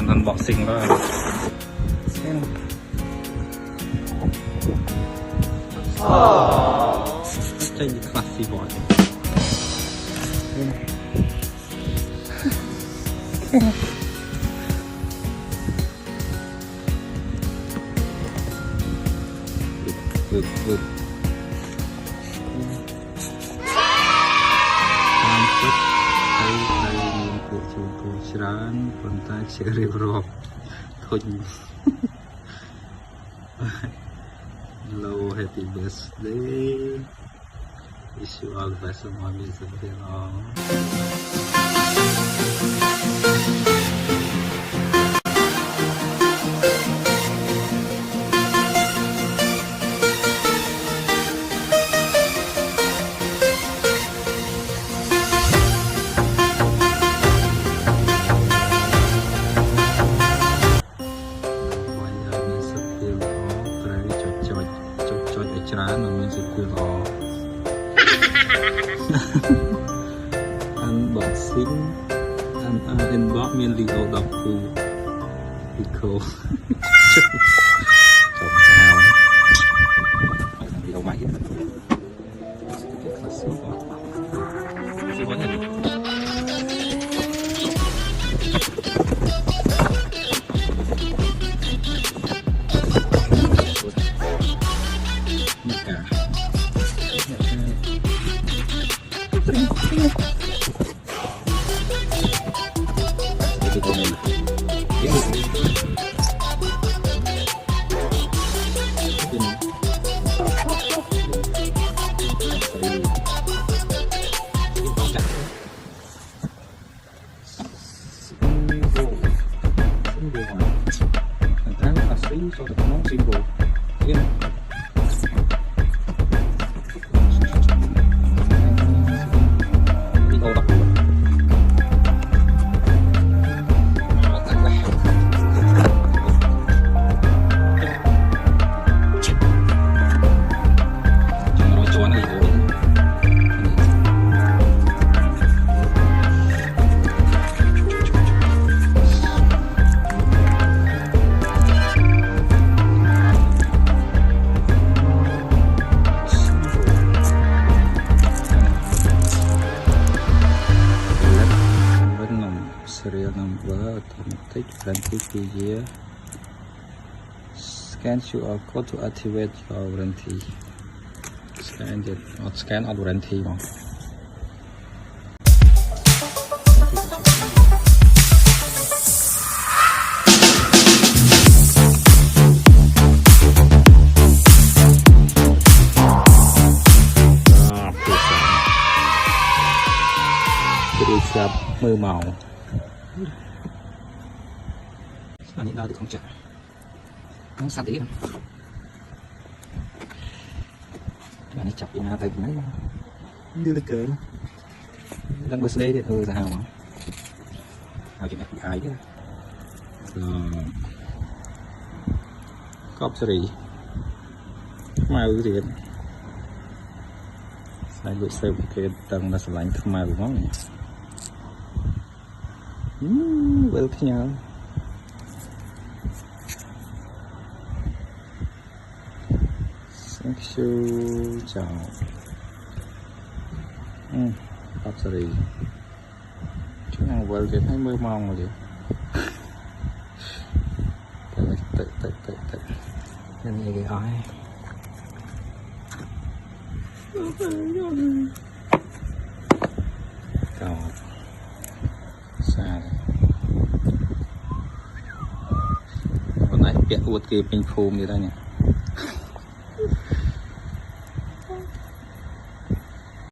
bạn unboxing đó. Chơi như classy boy. Good. Còn ta sẽ rêu rộp thôi. Hello, happy birthday. Wish you all the best of my music here. Unboxing inbox miền Leo đọc khu Pico chồng chào Leo máy cho được món ZINVO serial number, automatic warranty year. Scan QR code to activate your warranty. Scan it, not scan out warranty mà. Siap mưa màu. Anh nhìn đâu thì không chạy. Nó sạch tí không? Bạn ấy chọc đi nào tay của mấy đưa lên cười. Đang birthday thì thôi ra hào mà. Hào chuyện FBI chứ. Cop series. Màu cái gì? Sai lụi save cái tầng là sờ lạnh thơm màu của nó này. Well, nhau thank you chào bác sorry chú nào well thì thấy mơ mong rồi tự nên gì cái ai cao xa còn này biết uất kia pin phùm gì đây nhỉ.